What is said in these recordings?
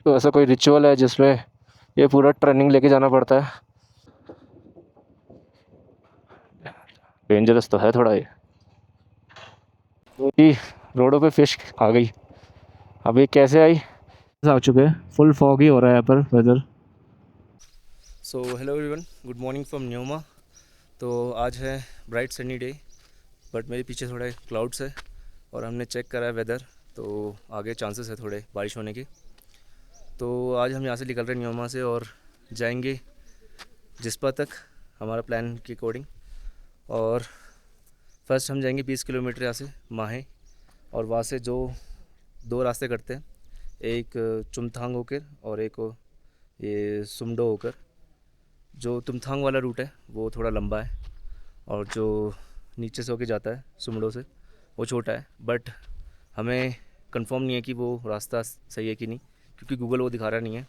तो ऐसा कोई रिचुअल है जिसमें ये पूरा ट्रेनिंग लेके जाना पड़ता है? डेंजरस तो है थोड़ा ये। तो जी, रोडों पे फिश आ गई। अब ये कैसे आई? आ चुके हैं, फुल फॉग ही हो रहा है यहाँ पर weather. So hello everyone, good morning from Nyoma. तो आज है ब्राइट सनी डे, बट मेरे पीछे थोड़े क्लाउड्स है और हमने चेक करा है वेदर, तो आगे चांसेस है थोड़े बारिश होने के। तो आज हम यहाँ से निकल रहे हैं न्योमा से और जाएंगे जिस्पा तक, हमारा प्लान के अकॉर्डिंग। और फर्स्ट हम जाएंगे 20 किलोमीटर यहाँ से माहे, और वहाँ से जो दो रास्ते करते हैं, एक चुमथांग होकर और एक ये सुमडो होकर। जो तुमथांग वाला रूट है वो थोड़ा लंबा है, और जो नीचे से होके जाता है सुमड़ो से वो छोटा है। बट हमें कंफर्म नहीं है कि वो रास्ता सही है कि नहीं, क्योंकि गूगल वो दिखा रहा नहीं है,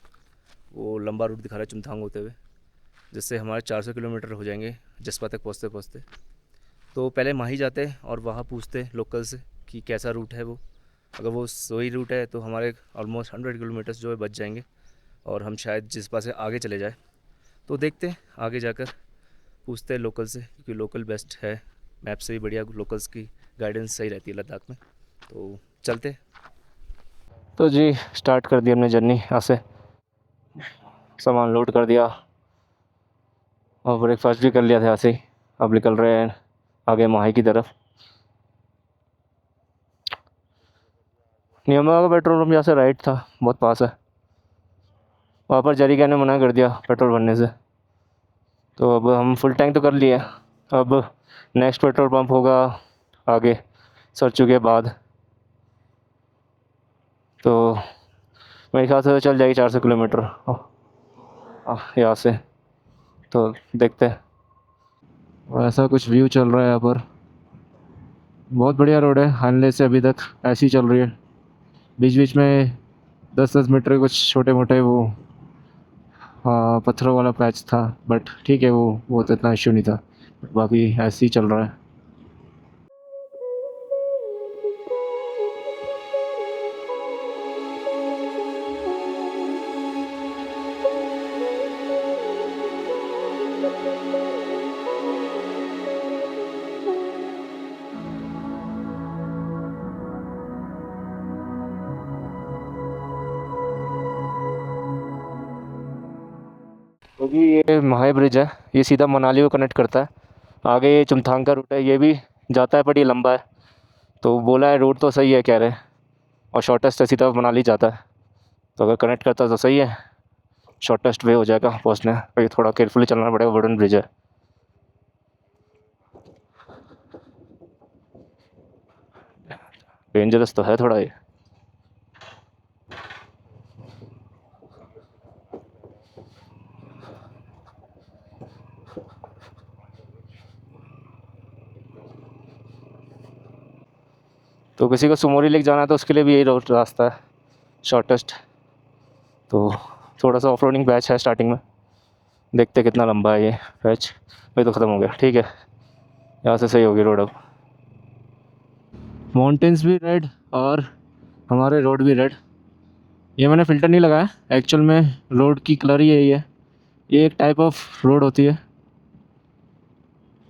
वो लंबा रूट दिखा रहा है चुमथांग होते हुए, जिससे हमारे 400 किलोमीटर हो जाएंगे जसपा तक पहुँचते पहुँचते। तो पहले माही जाते हैं और वहाँ पूछते हैं लोकल से कि कैसा रूट है वो। अगर वो सही रूट है तो हमारे ऑलमोस्ट 100 किलोमीटर्स जो है बच जाएंगे, और हम शायद जिसपा से आगे चले जाए। तो देखते हैं आगे जाकर, पूछते हैं लोकल से, क्योंकि लोकल बेस्ट है, मैप से भी बढ़िया लोकल्स की गाइडेंस सही रहती है लद्दाख में। तो चलते। तो जी, स्टार्ट कर दी हमने जर्नी यहाँ से। सामान लोड कर दिया और ब्रेकफास्ट भी कर लिया था यहाँ से ही। अब निकल रहे हैं आगे माही की तरफ। नियमा का पेट्रोल पंप यहाँ से राइट था, बहुत पास है। वहाँ पर जरीका ने मना कर दिया पेट्रोल भरने से, तो अब हम फुल टैंक तो कर लिए। अब नेक्स्ट पेट्रोल पंप होगा आगे सरचू के बाद, तो मेरे ख्याल से तो चल जाएगी 400 किलोमीटर यहाँ से। तो देखते हैं। और ऐसा कुछ व्यू चल रहा है यहाँ पर। बहुत बढ़िया रोड है, हानले से अभी तक ऐसी ही चल रही है। बीच बीच में 10-10 मीटर के कुछ छोटे मोटे वो पत्थरों वाला पैच था, बट ठीक है, वो तो इतना इश्यू नहीं था। बाकी ऐसे ही चल रहा है। क्योंकि ये महाई ब्रिज है, ये सीधा मनाली को कनेक्ट करता है। आगे ये चुमथांग का रूट है, ये भी जाता है, बट ये लंबा है। तो बोला है रूट तो सही है कह रहे हैं, और शॉर्टेस्ट है, सीधा मनाली जाता है। तो अगर कनेक्ट करता है तो सही है, शॉर्टेस्ट वे हो जाएगा पहुँचने। और ये थोड़ा केयरफुली चलना पड़ेगा, वुडन ब्रिज है। डेंजरस तो है थोड़ा ये। तो किसी को सुमोरी लेक जाना है तो उसके लिए भी यही रोड रास्ता है, शॉर्टेस्ट। तो थोड़ा सा ऑफ रोडिंग पैच है स्टार्टिंग में, देखते कितना लंबा है ये पैच। वही तो ख़त्म हो गया, ठीक है, यहाँ से सही होगी रोड अब। माउंटेन्स भी रेड और हमारे रोड भी रेड। ये मैंने फ़िल्टर नहीं लगाया, एक्चुअल में रोड की कलर ही यही है। ये एक टाइप ऑफ रोड होती है।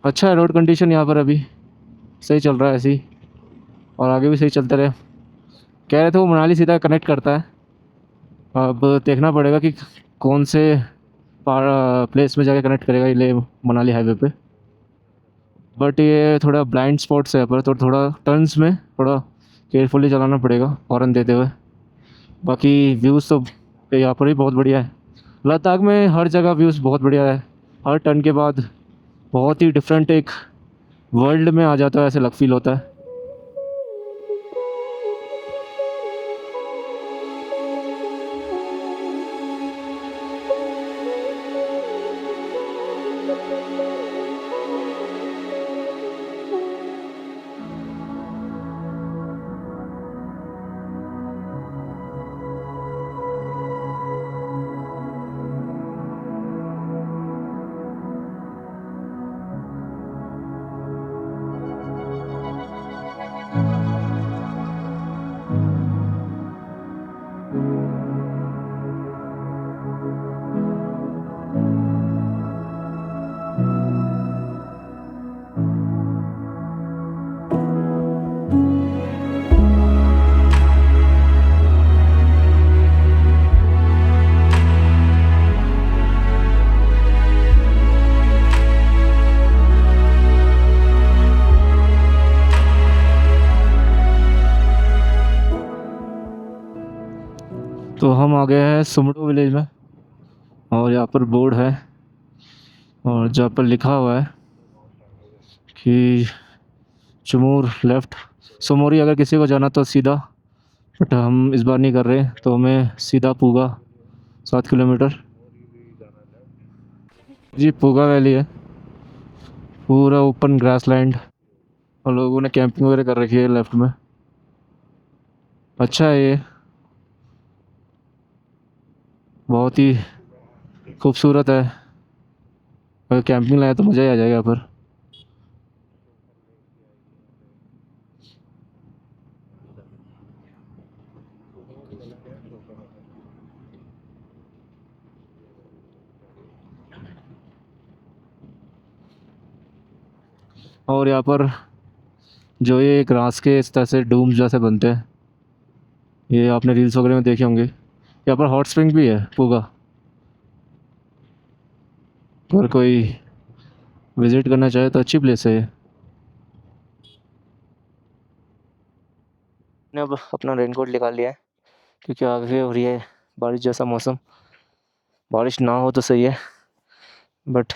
अच्छा है रोड कंडीशन यहाँ पर, अभी सही चल रहा है ऐसे ही, और आगे भी सही चलते रहे। कह रहे थे वो मनाली सीधा कनेक्ट करता है। अब देखना पड़ेगा कि कौन से प्लेस में जाके कनेक्ट करेगा ये ले मनाली हाईवे पे। बट ये थोड़ा ब्लाइंड स्पॉट्स है यहाँ पर, तो थोड़ा टर्न्स में थोड़ा केयरफुली चलाना पड़ेगा हॉर्न देते हुए। बाकी व्यूज़ तो यहाँ पर भी बहुत बढ़िया है। लद्दाख में हर जगह व्यूज़ बहुत बढ़िया है। हर टर्न के बाद बहुत ही डिफरेंट एक वर्ल्ड में आ जाता है, ऐसे लग फील होता है। हम आ गए हैं सुमडो विलेज में और यहाँ पर बोर्ड है और जहाँ पर लिखा हुआ है कि चुमूर लेफ़्ट। सोमोरी अगर किसी को जाना तो सीधा, बट हम इस बार नहीं कर रहे तो हमें सीधा पूगा 7 किलोमीटर। जी पूगा वैली है, पूरा ओपन ग्रास लैंड और लोगों ने कैंपिंग वगैरह कर रखी है लेफ़्ट में। अच्छा है ये, बहुत ही खूबसूरत है। अगर कैंपिंग लाया तो मज़ा ही आ जाएगा यहाँ पर। और यहाँ पर जो ये ग्रास के इस तरह से डूम जैसे बनते हैं, ये आपने रील्स वगैरह में देखे होंगे। यहाँ पर हॉट स्प्रिंग भी है पूगा, अगर कोई विज़िट करना चाहे तो अच्छी प्लेस है ये। मैंने अब अपना रेनकोट निकाल लिया है क्योंकि आगे हो रही है बारिश जैसा मौसम। बारिश ना हो तो सही है, बट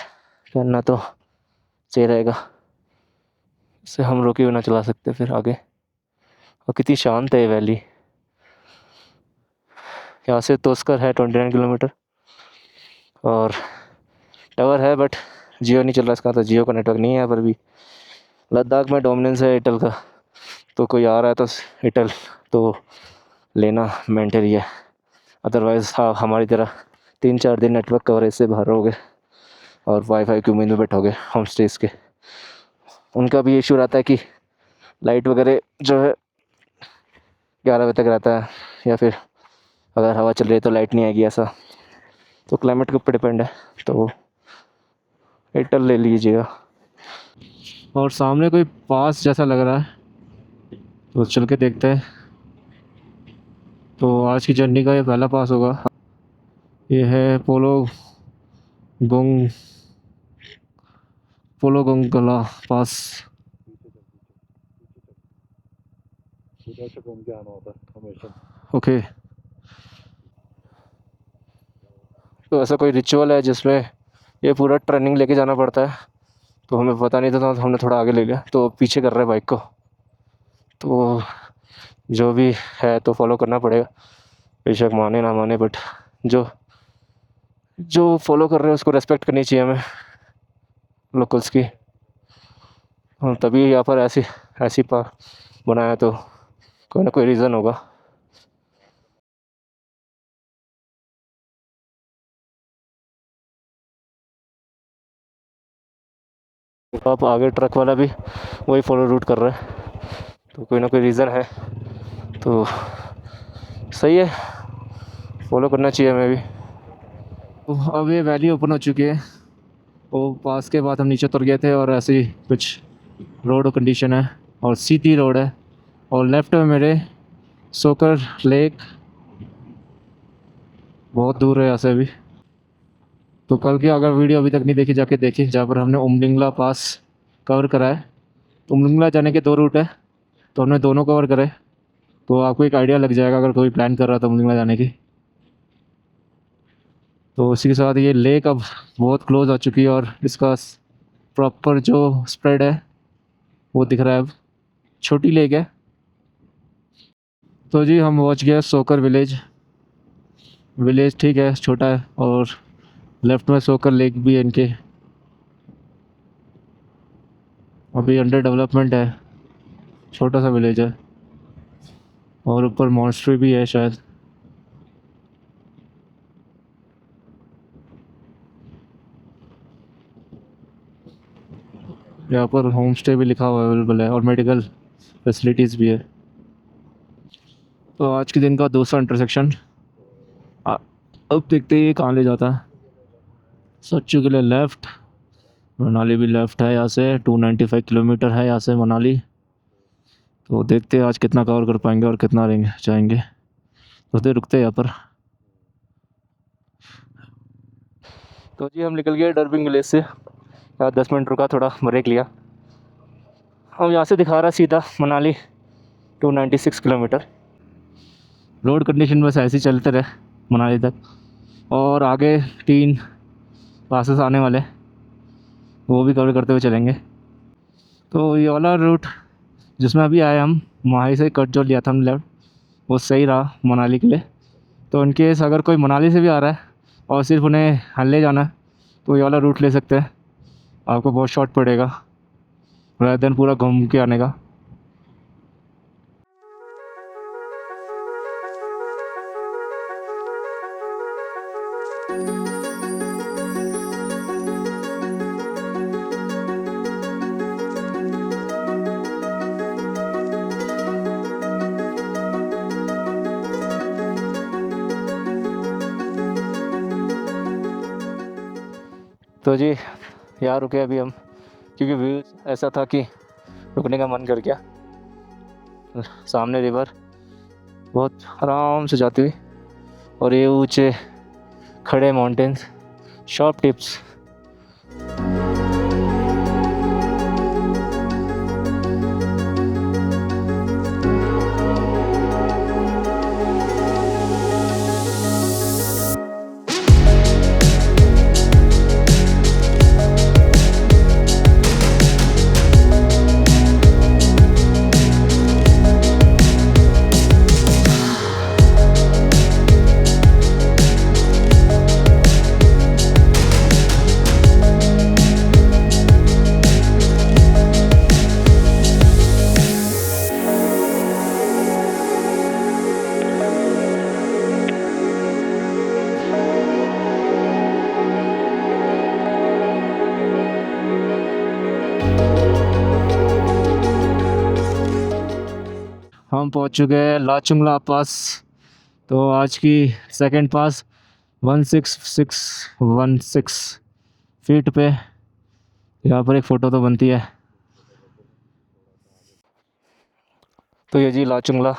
पहनना तो सही रहेगा, इससे हम रोके बिना चला सकते फिर आगे। और कितनी शांत है ये वैली। यहाँ से तोस्कर है 29 किलोमीटर और टावर है, बट जियो नहीं चल रहा इसका, तो जियो का नेटवर्क नहीं है यहाँ पर भी। लद्दाख में डोमिनेंस है एयरटेल का, तो कोई आ रहा है तो एयरटेल तो लेना मैंडेटरी है। अदरवाइज़ हाँ, हमारी तरह 3-4 दिन नेटवर्क कवरेज से बाहर रहोगे और वाईफाई की उम्मीद में बैठोगे होम स्टेज के। उनका भी इशू रहता है कि लाइट वगैरह जो है 11 बजे तक रहता है, या फिर अगर हवा चल रही है तो लाइट नहीं आएगी, ऐसा तो क्लाइमेट के ऊपर डिपेंड है। तो एयरटेल ले लीजिएगा। और सामने कोई पास जैसा लग रहा है, तो चल के देखते हैं। तो आज की जर्नी का ये पहला पास होगा। ये है पोलो गोंगला पास। ओके, तो ऐसा कोई रिचुअल है जिसमें ये पूरा ट्रेनिंग लेके जाना पड़ता है, तो हमें पता नहीं था तो हमने थोड़ा आगे ले लिया, तो पीछे कर रहे हैं बाइक को। तो जो भी है तो फॉलो करना पड़ेगा, बेशक माने ना माने, बट जो जो फॉलो कर रहे हैं उसको रेस्पेक्ट करनी चाहिए हमें लोकल्स की। और तभी यहाँ पर ऐसी बनाया, तो कोई ना कोई रीज़न होगा। तो अब आगे ट्रक वाला भी वही फॉलो रूट कर रहा है, तो कोई ना कोई रीज़न है, तो सही है, फॉलो करना चाहिए हमें भी। तो अब ये वैली ओपन हो चुकी है, वो पास के बाद हम नीचे उतर गए थे और ऐसी कुछ रोड कंडीशन है और सीधी रोड है। और लेफ़्ट में मेरे सोकर लेक, बहुत दूर है यहाँ से अभी। तो कल की अगर वीडियो अभी तक नहीं देखी, जाके देखी, जहाँ पर हमने उमलिंगला पास कवर करा है। तो उमलिंगला जाने के 2 रूट है, तो हमने दोनों कवर करे, तो आपको एक आइडिया लग जाएगा अगर कोई प्लान कर रहा था उमलिंगला जाने की। तो उसी के साथ ये लेक अब बहुत क्लोज आ चुकी है और इसका प्रॉपर जो स्प्रेड है वो दिख रहा है अब। छोटी लेक है। तो जी हम पहुंच गए सोकर विलेज ठीक है, छोटा है, और लेफ़्ट में सोकर लेक भी है इनके। अभी अंडर डेवलपमेंट है, छोटा सा विलेज है, और ऊपर मॉन्स्ट्री भी है शायद। यहाँ पर होम स्टे भी लिखा हुआ अवेलेबल है और मेडिकल फैसिलिटीज़ भी है। तो आज के दिन का दूसरा इंटरसेक्शन, अब देखते हैं ये कहाँ ले जाता है। सच्चू के लिए लेफ़्ट, मनाली भी लेफ़्ट है यहाँ से। 295 किलोमीटर है यहाँ से मनाली। तो देखते हैं आज कितना कवर कर पाएंगे और कितना जाएंगे। तो देर रुकते हैं यहाँ पर। तो जी हम निकल गए डरबिंग विलेज से। यहाँ 10 मिनट रुका, थोड़ा ब्रेक लिया। हम यहाँ से दिखा रहा सीधा मनाली 296 किलोमीटर। रोड कंडीशन बस ऐसे ही चलते रहे, मनाली तक, और आगे 3 पासेस आने वाले, वो भी कवर करते हुए चलेंगे। तो ये वाला रूट जिसमें अभी आए हम, माही से कट जो लिया था हमने लेफ्ट, वो सही रहा मनाली के लिए। तो इनकेस अगर कोई मनाली से भी आ रहा है और सिर्फ उन्हें हल्ले जाना है तो ये वाला रूट ले सकते हैं, आपको बहुत शॉर्ट पड़ेगा rather देन पूरा घूम के आने का। तो जी यहाँ रुके अभी हम, क्योंकि व्यू ऐसा था कि रुकने का मन कर गया। सामने रिवर बहुत आराम से जाती हुई, और ये ऊंचे खड़े माउंटेन्स, शॉर्प टिप्स। हम पहुंच चुके हैं लाचुंगला पास। तो आज की सेकंड पास 16616 फीट पे। यहाँ पर एक फ़ोटो तो बनती है। तो ये जी लाचुंगला।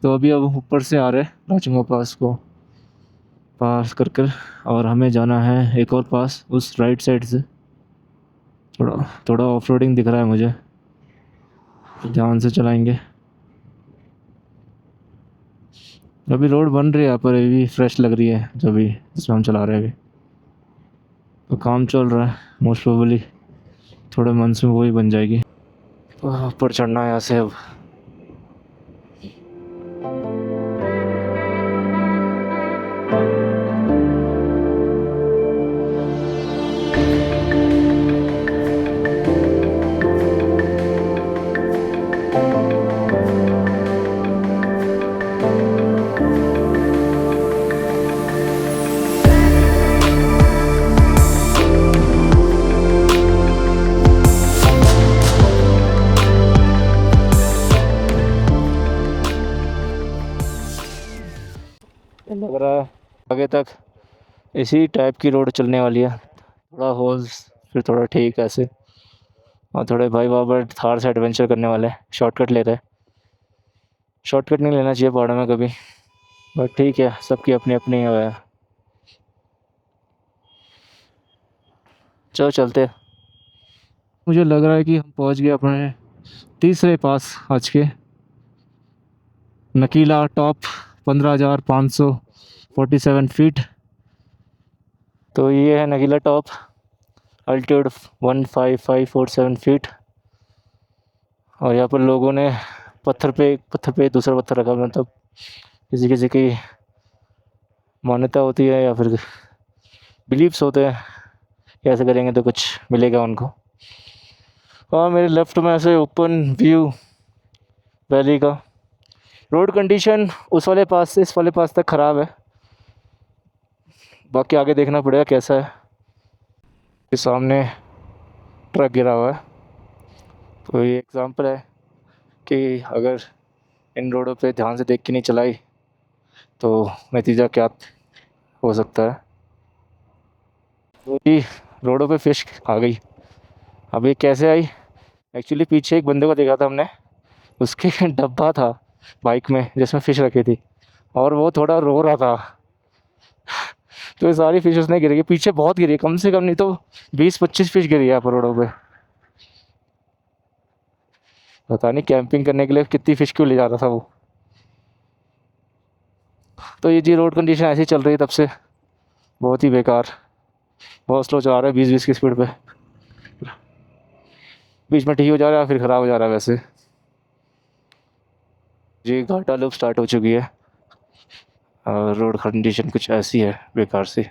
तो अभी अब ऊपर से आ रहे हैं लाचुंगला पास को पास कर कर, और हमें जाना है एक और पास उस राइट साइड से। थोड़ा थोड़ा ऑफ रोडिंग दिख रहा है मुझे, ध्यान से चलाएंगे। अभी रोड बन रही है यहाँ पर, अभी भी फ्रेश लग रही है जो भी जिसमें हम चला रहे हैं अभी। तो काम चल रहा है, मोस्ट प्रोबेबली थोड़े मंथ्स में वो ही बन जाएगी। तो ऊपर चढ़ना है यहाँ से अब। लग रहा है आगे तक इसी टाइप की रोड चलने वाली है, थोड़ा होल्स फिर थोड़ा ठीक ऐसे। और थोड़े भाई बाबा थार से एडवेंचर करने वाले हैं, शॉर्टकट ले रहे हैं। शॉर्टकट नहीं लेना चाहिए पहाड़ों में कभी, बट ठीक है, सबकी अपनी अपनी है। चलो चलते। मुझे लग रहा है कि हम पहुंच गए अपने तीसरे पास आज के, नकीला टॉप 15,547 फीट। तो ये है नकीला टॉप, अल्टीट्यूड 15547 फीट। और यहाँ पर लोगों ने पत्थर पे दूसरा पत्थर रखा, मतलब किसी किसी की मान्यता होती है या फिर बिलीव्स होते हैं कि ऐसे करेंगे तो कुछ मिलेगा उनको। और मेरे लेफ़्ट में ऐसे ओपन व्यू वैली का। रोड कंडीशन उस वाले पास से इस वाले पास तक ख़राब है, बाकी आगे देखना पड़ेगा कैसा है। के सामने ट्रक गिरा हुआ है। तो ये एग्ज़ाम्पल है कि अगर इन रोडों पे ध्यान से देख के नहीं चलाई तो नतीजा क्या हो सकता है। तो ये रोडों पे फ़िश आ गई। अब ये कैसे आई, एक्चुअली पीछे एक बंदे को देखा था हमने, उसके डब्बा था बाइक में जिसमें फ़िश रखी थी, और वो थोड़ा रो रहा था। तो ये सारी फ़िश उसने गिरी, पीछे बहुत गिरी, कम से कम नहीं तो 20-25 फ़िश गिरी है यहाँ पर रोडों पे। पता नहीं कैंपिंग करने के लिए कितनी फ़िश क्यों ले जा रहा था वो। तो ये जी रोड कंडीशन ऐसी चल रही है तब से, बहुत ही बेकार, बहुत स्लो चला रहा है 20-20 की स्पीड पे, बीच में ठीक हो जा रहा है फिर ख़राब हो जा रहा है। वैसे जी घाटा लूप स्टार्ट हो चुकी है और रोड कंडीशन कुछ ऐसी है बेकार सी।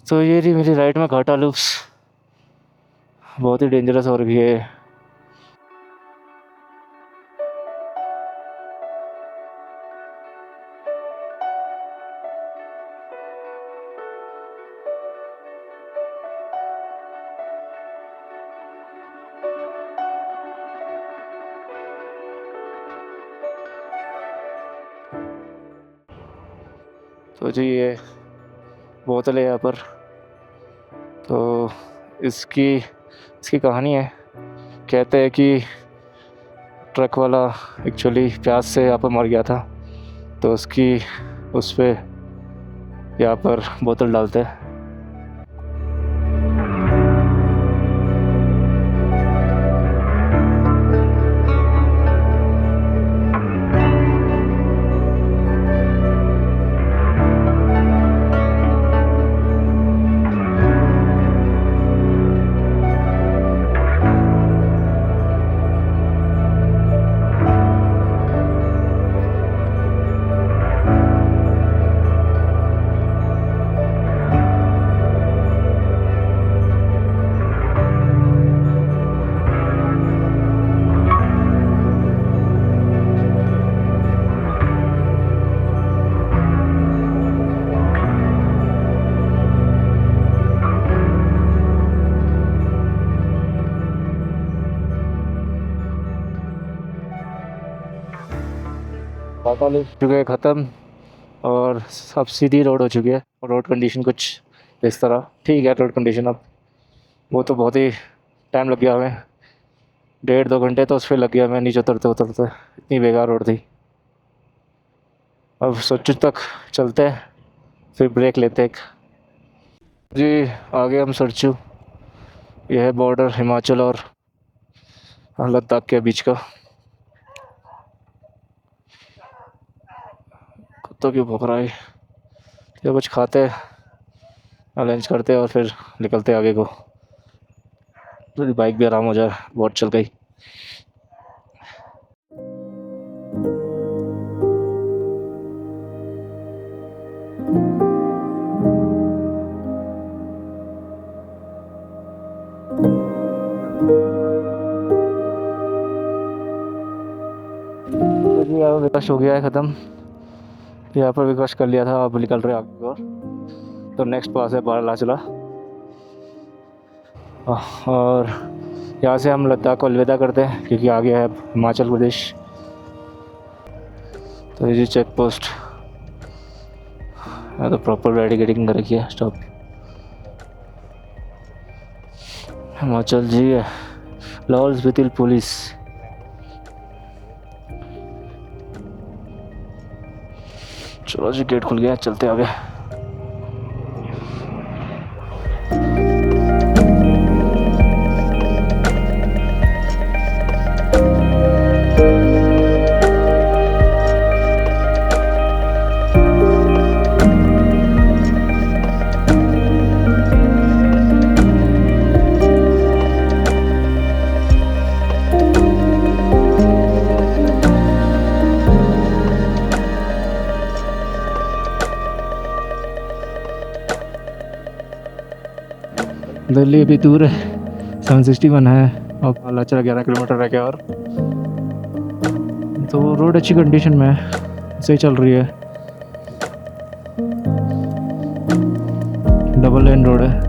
तो ये रही मेरी राइट में घाटा लूप्स, बहुत ही डेंजरस हो रही है। तो जी ये बोतल है यहाँ पर, तो इसकी इसकी कहानी है, कहते हैं कि ट्रक वाला एक्चुअली प्यास से यहाँ पर मर गया था, तो उसकी उस पर यहाँ पर बोतल डालते हैं। चुके हैं ख़त्म और सब सीधी रोड हो चुकी है, और रोड कंडीशन कुछ इस तरह ठीक है। रोड कंडीशन अब वो तो बहुत ही टाइम लग गया हमें, 1.5-2 घंटे तो उस पर लग गया हमें नीचे उतरते उतरते, इतनी बेकार रोड थी। अब सोचो तक चलते हैं फिर ब्रेक लेते एक। जी आगे हम सरचू, यह है बॉर्डर हिमाचल और लद्दाख के बीच का। कुत्तों की भौंक रहा है, ये कुछ खाते लंच करते और फिर निकलते आगे को, तो बाइक भी आराम हो जाए, बहुत चल गई। तो जी अब विकास हो गया है ख़त्म, यहाँ पर विकास कर लिया था, अब निकल रहे आगे और तो नेक्स्ट पास है बारालाचला, और यहाँ से हम लद्दाख को अलविदा करते हैं क्योंकि आगे है हिमाचल प्रदेश। तो ये जी चेक पोस्ट, तो प्रॉपर बैरिकेडिंग कर रखी है, स्टॉप हिमाचल जी है, लाहौल स्पीति पुलिस। चलो जी गेट खुल गया, चलते आगे। दिल्ली अभी दूर है, 761 है और बारालाचला 11 किलोमीटर रह गया, और तो रोड अच्छी कंडीशन में है, सही चल रही है, डबल लेन रोड है।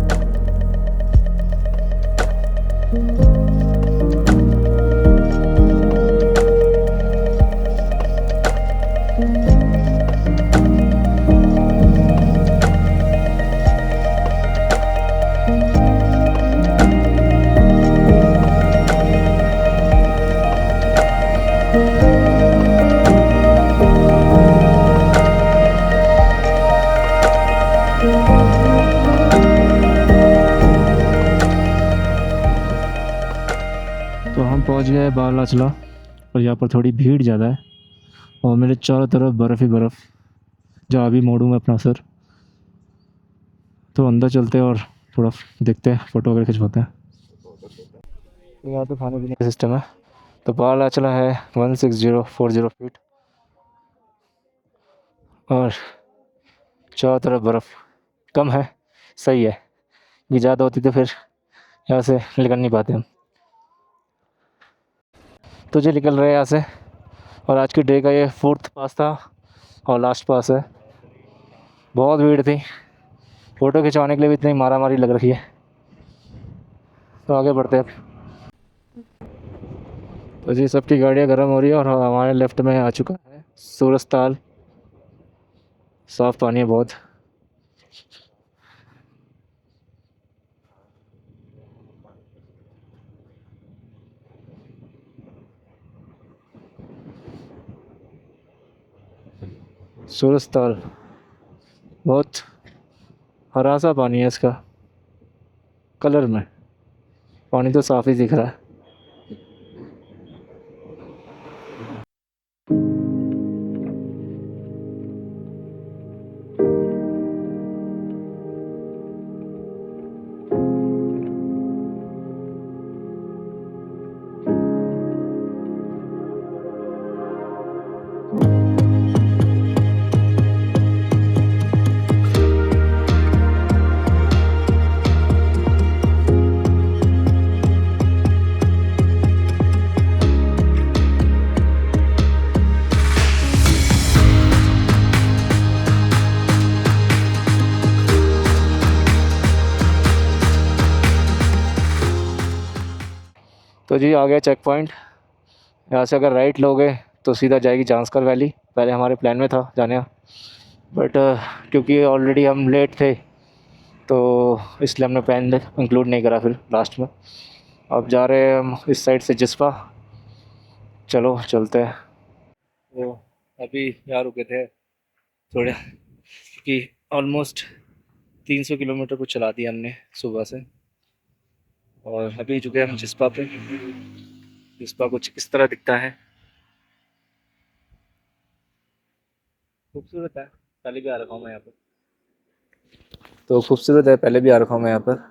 हम पहुंच गए बालाचला और यहाँ पर थोड़ी भीड़ ज़्यादा है और मेरे चारों तरफ बर्फ़ ही बर्फ़। जहाँ अभी मोड़ूँ मैं अपना सर, तो अंदर चलते हैं और थोड़ा देखते हैं, फ़ोटो वगैरह खिंचवाते हैं। यहाँ तो खाने पीने का सिस्टम है। तो बालाचला है 16040 फीट और चारों तरफ बर्फ़। कम है, सही है। ये ज़्यादा होती तो फिर यहाँ से निकल नहीं पाते हम। तो जो निकल रहे हैं यहाँ से, और आज की डे का ये 4th पास था और लास्ट पास है। बहुत भीड़ थी, फ़ोटो खिंचवाने के लिए भी इतनी मारामारी लग रही है। तो आगे बढ़ते हैं अब। तो जी सबकी गाड़ियाँ गर्म हो रही है और हमारे लेफ़्ट में आ चुका है सूरजताल। साफ़ पानी है बहुत। सूरजताल बहुत हरा सा पानी है इसका कलर में। पानी तो साफ़ ही दिख रहा है। तो जी आ गया चेक पॉइंट। यहाँ से अगर राइट लोगे तो सीधा जाएगी जांस्कर वैली। पहले हमारे प्लान में था जाने का, बट क्योंकि ऑलरेडी हम लेट थे तो इसलिए हमने प्लान इंक्लूड नहीं करा फिर लास्ट में। अब जा रहे हैं हम इस साइड से जिस्पा। चलो चलते हैं। तो अभी यहाँ रुके थे थोड़े, क्योंकि ऑलमोस्ट 300 किलोमीटर कुछ चला दिया हमने सुबह से, और अभी चुके हम जिस्पा पे। जिस्पा कुछ इस तरह दिखता है, खूबसूरत है। पहले भी आ रखा हूँ मैं यहाँ पर, तो खूबसूरत है, पहले भी आ रखा हूँ मैं यहाँ पर।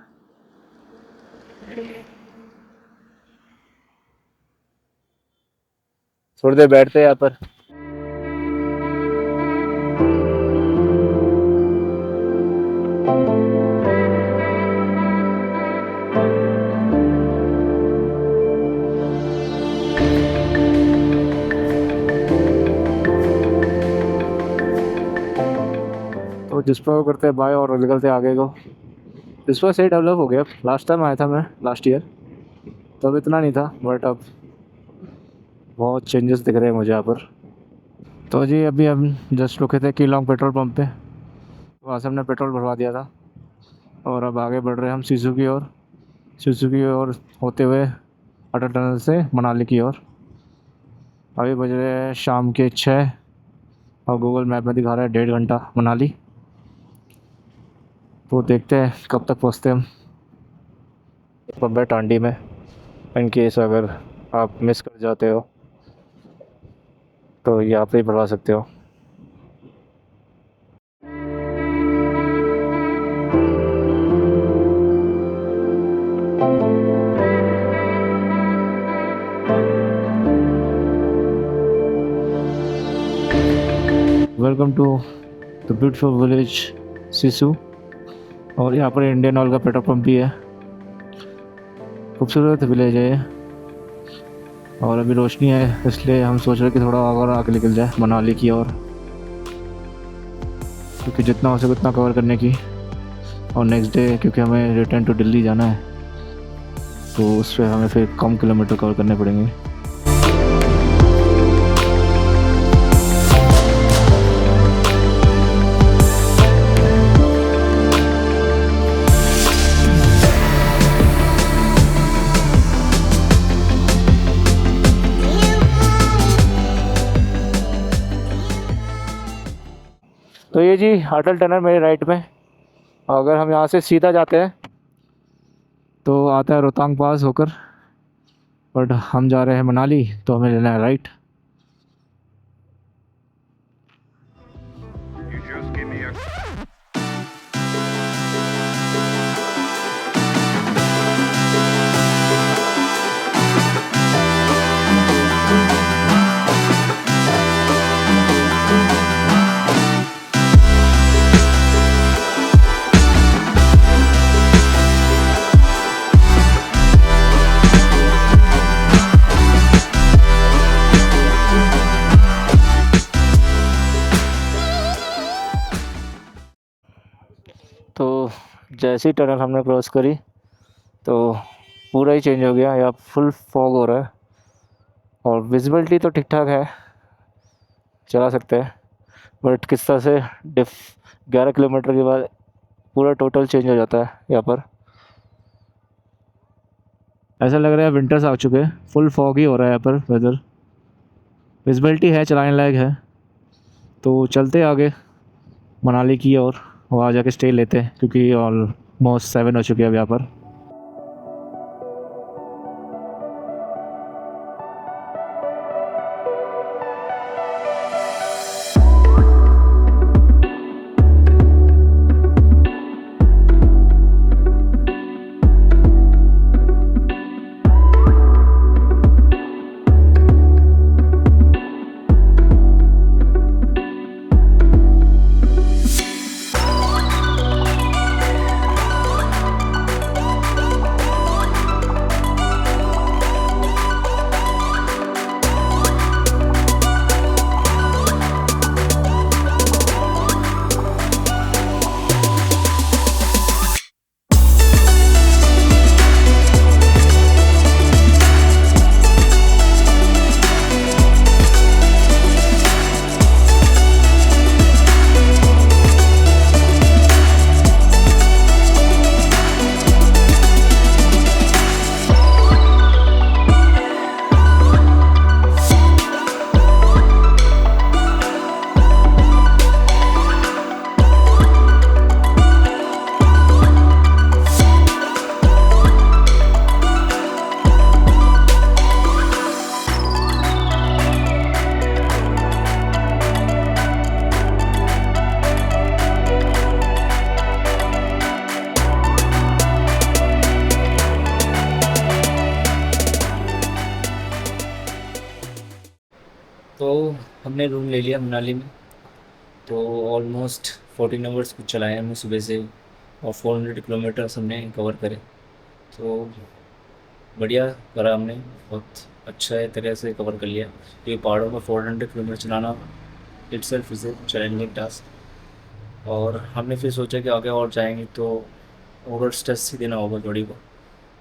थोड़ी देर बैठते हैं यहाँ पर। तो जिस्पा को करते हैं बाय और निकलते हैं आगे को। जिस्पा सही डेवलप हो गया। लास्ट टाइम आया था मैं लास्ट ईयर, तब इतना नहीं था, बट अब बहुत चेंजेस दिख रहे हैं मुझे यहाँ पर। तो जी अभी हम जस्ट रुके थे कीलोंग पेट्रोल पंप पे, वहाँ से हमने पेट्रोल भरवा दिया था और अब आगे बढ़ रहे हैं हम सिसु की ओर। सिसु की ओर होते हुए अटल टनल से मनाली की ओर। अभी बज रहे हैं शाम के 6 और गूगल मैप में दिखा रहा है 1.5 घंटा मनाली। तो देखते हैं कब तक पहुँचते हम बब्बे टांडी में। इन केस अगर आप मिस कर जाते हो तो यहाँ पे ही भरवा सकते हो। Welcome to the beautiful village Sisu. और यहाँ पर इंडियन ऑयल का पेट्रोल पंप भी है। खूबसूरत विलेज है ये, और अभी रोशनी है इसलिए हम सोच रहे हैं कि थोड़ा और आगे निकल जाए मनाली की ओर, क्योंकि जितना हो सके उतना कवर करने की। और नेक्स्ट डे क्योंकि हमें रिटर्न टू दिल्ली जाना है, तो उस पर हमें फिर कम किलोमीटर कवर करने पड़ेंगे। तो ये जी अटल टनल मेरे राइट में। अगर हम यहाँ से सीधा जाते हैं तो आता है रोहतांग पास होकर, बट हम जा रहे हैं मनाली, तो हमें लेना है राइट। तो जैसे ही टनल हमने क्रॉस करी तो पूरा ही चेंज हो गया, या फुल फॉग हो रहा है। और विजिबिलिटी तो ठीक ठाक है, चला सकते हैं, बट किस तरह से 11 किलोमीटर के बाद पूरा टोटल चेंज हो जाता है यहाँ पर। ऐसा लग रहा है विंटर्स आ चुके हैं, फुल फॉग ही हो रहा है यहाँ पर वेदर। विजिबिलिटी है, चलाने लायक है, तो चलते आगे मनाली की ओर, वहाँ जाके स्टे लेते हैं क्योंकि ऑलमोस्ट 7 हो चुके हैं अब यहाँ पर। तो हमने रूम ले लिया मनाली में। तो ऑलमोस्ट 14 आवर्स कुछ चलाए हमने सुबह से, और 400 किलोमीटर्स हमने कवर करे। तो बढ़िया करा हमने, बहुत अच्छा तरह से कवर कर लिया। ये पहाड़ों में 400 किलोमीटर चलाना itself is a challenging task. और हमने फिर सोचा कि आगे और जाएंगे तो ओवर स्ट्रेस ही देना होगा बॉडी को।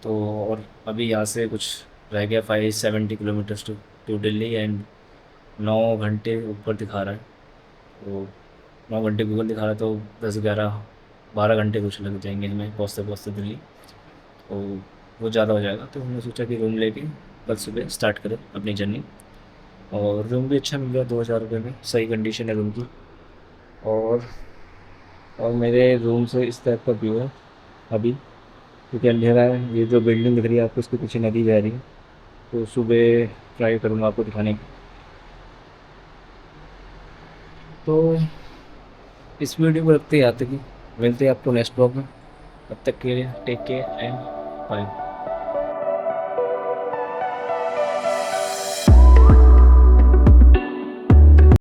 तो और अभी यहाँ से कुछ रह गया 570 किलोमीटर्स टू दिल्ली, एंड 9 घंटे ऊपर दिखा रहा है। तो 9 घंटे गूगल दिखा रहा है, तो 10-11-12 घंटे कुछ लग जाएंगे हमें पहुँचते पहुँचते दिल्ली। तो वो ज़्यादा हो जाएगा, तो हमने सोचा कि रूम लेके कल सुबह स्टार्ट करें अपनी जर्नी। और रूम भी अच्छा मिल गया 2000 रुपये में, सही कंडीशन है रूम की। और मेरे रूम से इस टाइप का व्यू है अभी, क्योंकि अंधेरा है। ये जो बिल्डिंग दिख रही है आपको, उसके पीछे नदी बह रही है। तो सुबह ट्राई करूँगा आपको दिखाने की। तो इस वीडियो को रखते ही यहाँ तक ही, मिलते हैं आपको नेक्स्ट ब्लॉग में। तब तक के लिए टेक केयर एंड बाय।